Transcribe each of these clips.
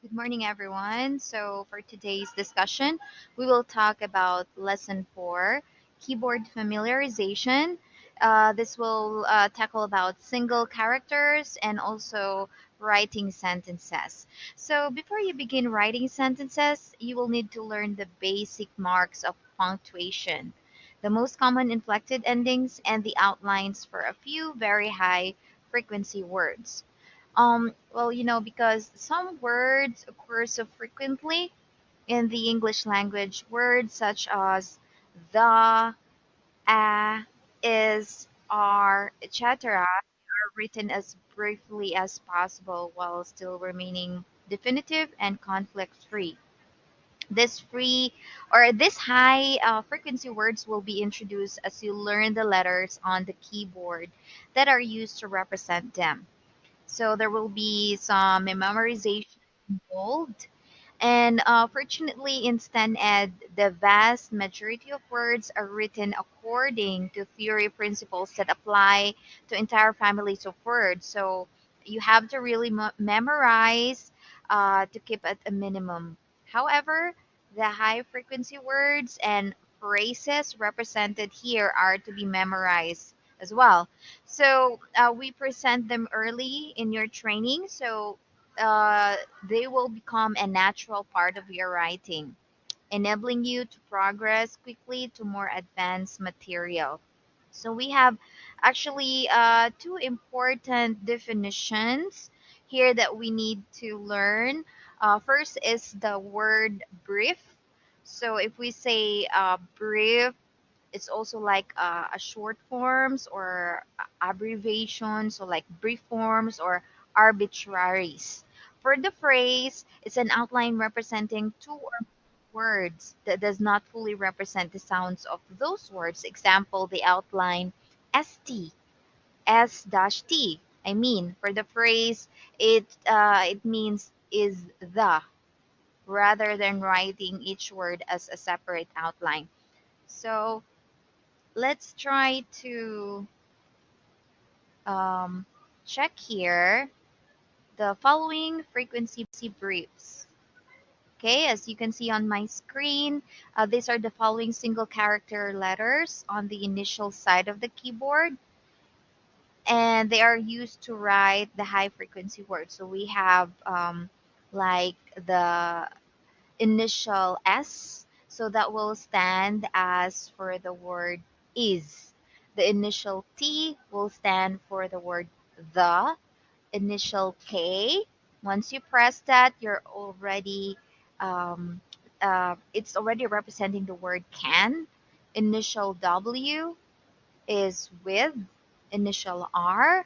Good morning, everyone. So, for today's discussion, we will talk about lesson 4, keyboard familiarization. This will tackle about single characters and also writing sentences. So, before you begin writing sentences, you will need to learn the basic marks of punctuation, the most common inflected endings, and the outlines for a few very high frequency words. Because some words occur so frequently in the English language, words such as the, a, is, are, etc., are written as briefly as possible while still remaining definitive and conflict free. This high frequency words will be introduced as you learn the letters on the keyboard that are used to represent them. So there will be some memorization involved. And fortunately, in STEM-Ed, the vast majority of words are written according to theory principles that apply to entire families of words. So you have to really memorize to keep at a minimum. However, the high frequency words and phrases represented here are to be memorized as well. So we present them early in your training. So they will become a natural part of your writing, enabling you to progress quickly to more advanced material. So we have actually two important definitions here that we need to learn. First is the word brief. So if we say brief, it's also like a short forms or abbreviations, so like brief forms or arbitraries. For the phrase, it's an outline representing two or more words that does not fully represent the sounds of those words. Example, the outline st, s dash t. I mean, for the phrase, it means is the, rather than writing each word as a separate outline. So let's try to um, check here the following frequency briefs. Okay, as you can see on my screen, these are the following single character letters on the initial side of the keyboard, and they are used to write the high frequency words. So we have like the initial S, so that will stand as for the word is. The initial T will stand for the word the. Initial K, once you press that, um, it's already representing the word can. Initial W is with. Initial R,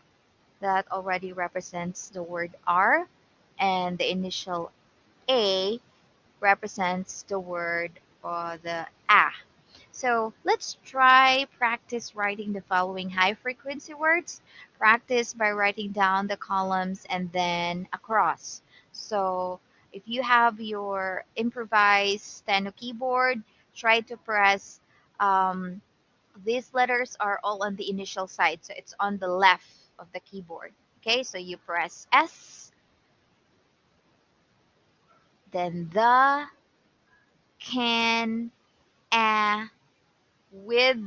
that already represents the word are. And the initial A represents the word or the a. So let's try practice writing the following high frequency words. Practice by writing down the columns and then across. So if you have your improvised steno keyboard, try to press um, these letters are all on the initial side. So it's on the left of the keyboard. Okay, so you press S, then the, can, a, with,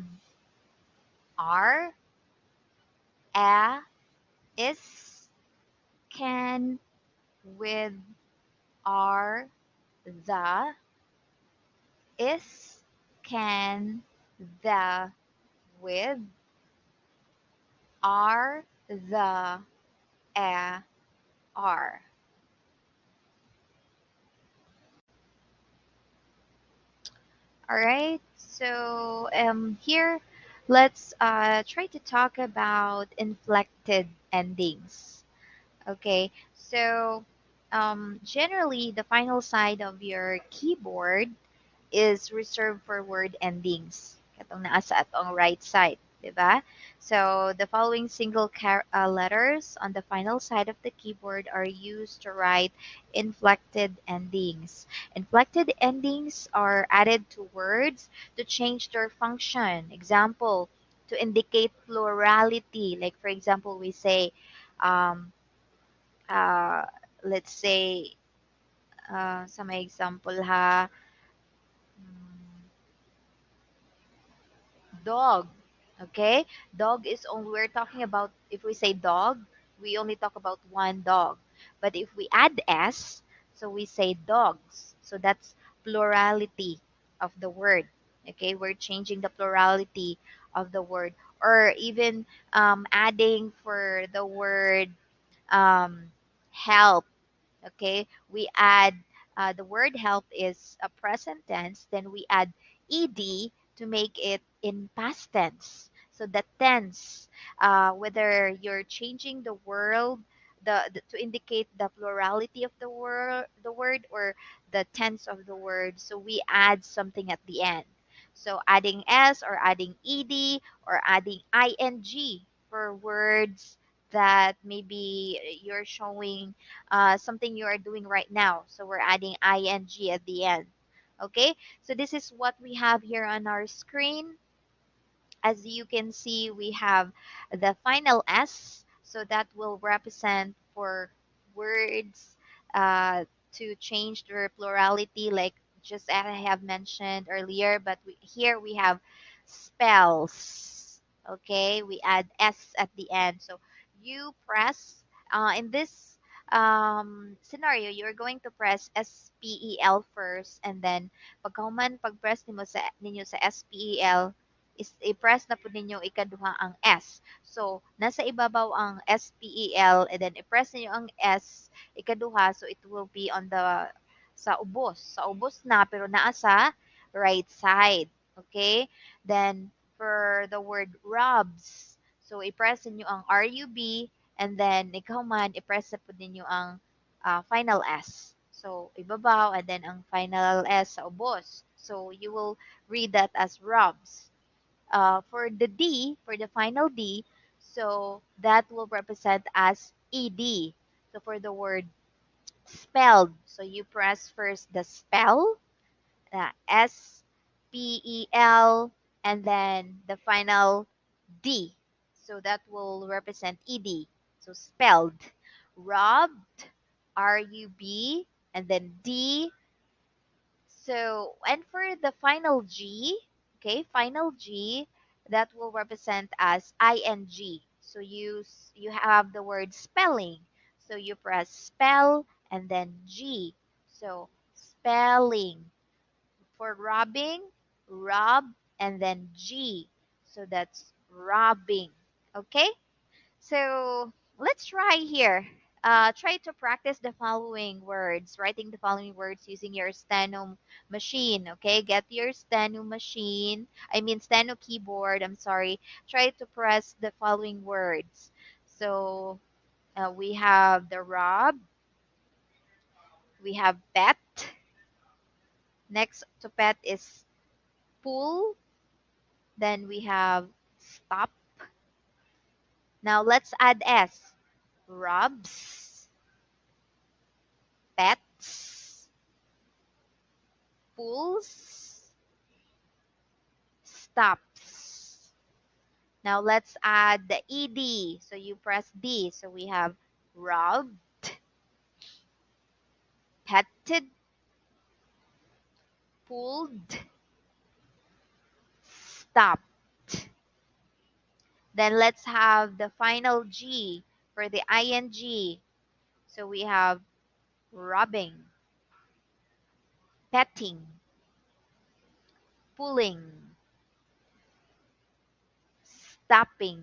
are, a, is, can, with, are, the, is, can, the, with, are, the, a, are. All right. So here, let's try to talk about inflected endings. Okay. So generally, the final side of your keyboard is reserved for word endings. Katong naa sa atong right side, di ba? So the following single letters on the final side of the keyboard are used to write inflected endings. Inflected endings are added to words to change their function. Example, to indicate plurality. Like for example, we say, um, uh, let's say Sa may example ha, mm, dog. Okay? Dog is only, we're talking about, if we say dog, we only talk about one dog. But if we add S, so we say dogs. So that's plurality of the word. Okay? We're changing the plurality of the word. Or even adding for the word um, help. Okay, we add the word help is a present tense, then we add ed to make it in past tense. So the tense, whether you're changing the world, to indicate the plurality of the word, or the tense of the word, so we add something at the end. So adding s, or adding ed, or adding ing for words that maybe you're showing something you are doing right now. So we're adding ing at the end. Okay, so this is what we have here on our screen. As you can see, we have the final S, so that will represent for words to change their plurality, like just as I have mentioned earlier. But here we have spells. Okay, we add S at the end. So you press in this scenario, you're going to press SPEL first, and then pag-press ninyo sa SPEL, is i-press na po ninyo ikaduha ang S. So, nasa ibabaw ang SPEL, and then i-press niyo ang S ikaduha, so it will be on the sa ubos. Sa ubos na, pero naa sa right side. Okay? Then, for the word rubs, so i-press niyo ang RUB, and then ikaw man, i-press na po ninyo ang final S. So, ibabaw, and then ang final S sa ubos. So, you will read that as rubs. For the D, for the final D, so that will represent as ED. So for the word spelled, so you press first the spell, SPEL, and then the final D. So that will represent ED. So spelled, rubbed, RUB, and then D. So, and for the final G, okay, final G, that will represent as ing. So you have the word spelling. So you press spell and then G. So spelling. For robbing, rob, and then G. So that's robbing. Okay? So let's try here. Try to practice the following words, writing the following words using your steno machine. Okay, get your steno machine. I mean, steno keyboard. I'm sorry. Try to press the following words. So we have the rob, we have pet. Next to pet is pull. Then we have stop. Now let's add S. Rubs, pets, pulls, stops. Now let's add the ed. So you press D. So we have rubbed, petted, pulled, stopped. Then let's have the final G for the ing. So we have rubbing, petting, pulling, stopping.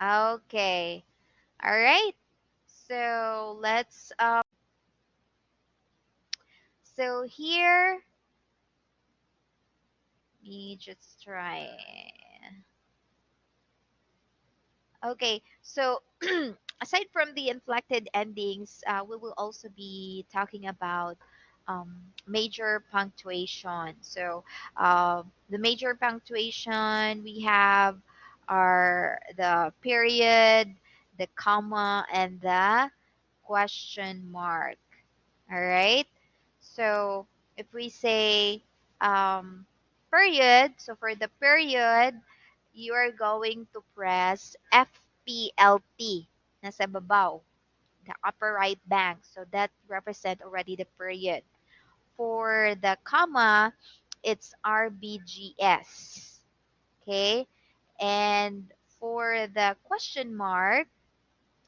Okay. All right. So let's so here me just try. Okay, so aside from the inflected endings, we will also be talking about major punctuation. So, the major punctuation we have are the period, the comma, and the question mark. All right. So, if we say period, so for the period, you are going to press FPLT nasa babaw. the upper right bank. So that represent already the period. For the comma, it's RBGS. Okay? And for the question mark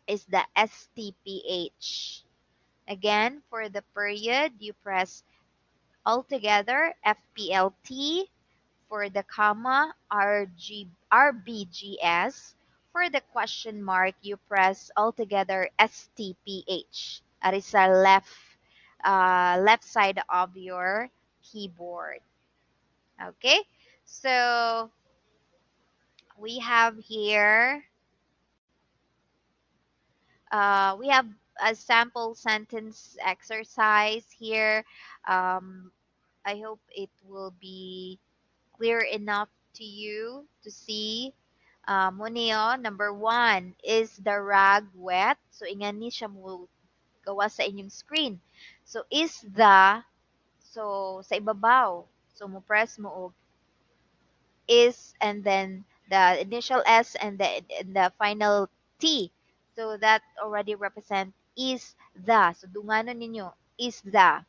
is the STPH. Again, for the period, you press altogether FPLT. For the comma, RBGS. For the question mark, you press altogether STPH. That is the left side of your keyboard. Okay, so we have here, we have a sample sentence exercise here. Um, I hope it will be clear enough to you to see. Muneo, number one, is the rag wet? So, ingan ni siya mo gawa sa inyong screen. So, is the, so, sa ibabaw. So, mo press mo og is and then the initial S and the final T. So, that already represent is the. So, dunganon ninyo, is the.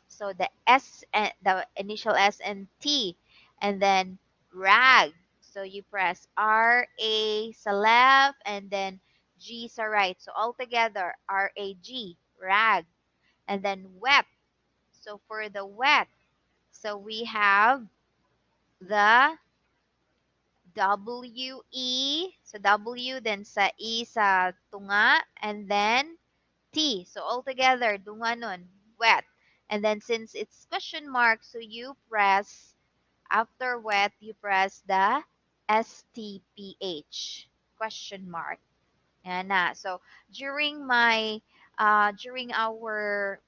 So the S and the initial S and T, and then rag. So you press R-A sa left and then G sa right. So altogether R-A-G, rag. And then wet. So for the wet, so we have the W-E. So W, then sa E sa tunga, and then T. So altogether, dunganon, wet. And then since it's question mark, so you press, after wet, you press the STPH, question mark. Yan na. So during our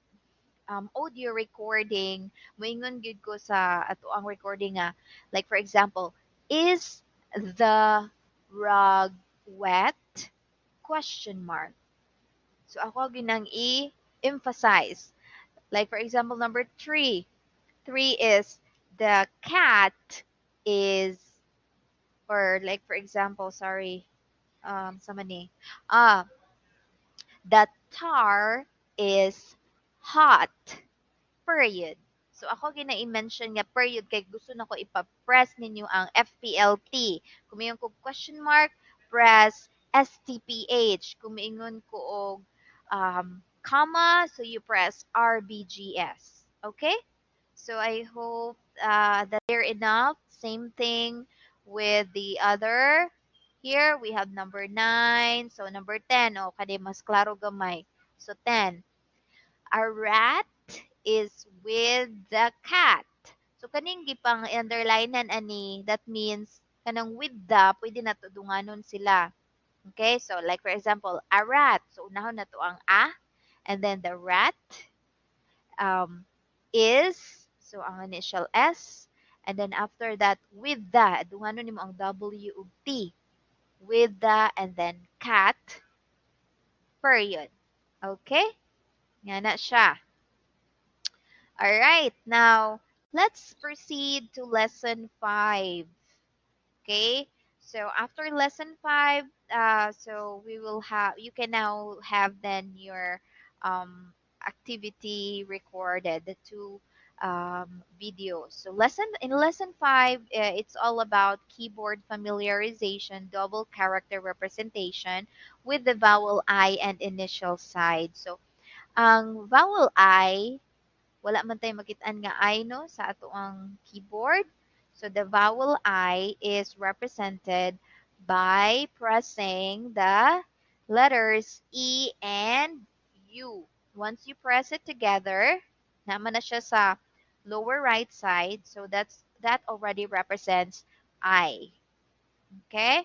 audio recording, moingon gud ko sa ato ang recording nga, like for example, is the rug wet? Question mark. So ako ginang i-emphasize. Like for example, number three. Three is the cat is, or like for example, sorry, sama ni. Ah, the tar is hot. Period. So ako gina-mention nga period kay gusto na ko ipa-press ninyo ang FPLT. Kung mayroon ko question mark, press STPH. Kung mayroon ko og comma, so you press RBGS. Okay? So I hope that clear enough. Same thing with the other. Here we have number 9. So number 10. O, kadi mas klaro gamay. So 10. A rat is with the cat. So kaning gipang underlinean ani, that means kanang with the pwede na tudunganon sila. Okay? So like for example, a rat. So unahon na to ang a, and then the rat um, is, so ang initial S, and then after that with the, dunganon nimo ang W ug T, with the, and then cat, period. Okay? Nga na siya. All right, now let's proceed to lesson 5. Okay, so after lesson 5, so we will have, you can now have then your activity recorded, the two videos. So in lesson 5, it's all about keyboard familiarization, double character representation with the vowel I and initial side. So ang vowel I, wala man tayo makitaan nga I, no, sa ato ang keyboard. So the vowel I is represented by pressing the letters E and U. Once you press it together, naman na siya sa lower right side. So that already represents I. Okay?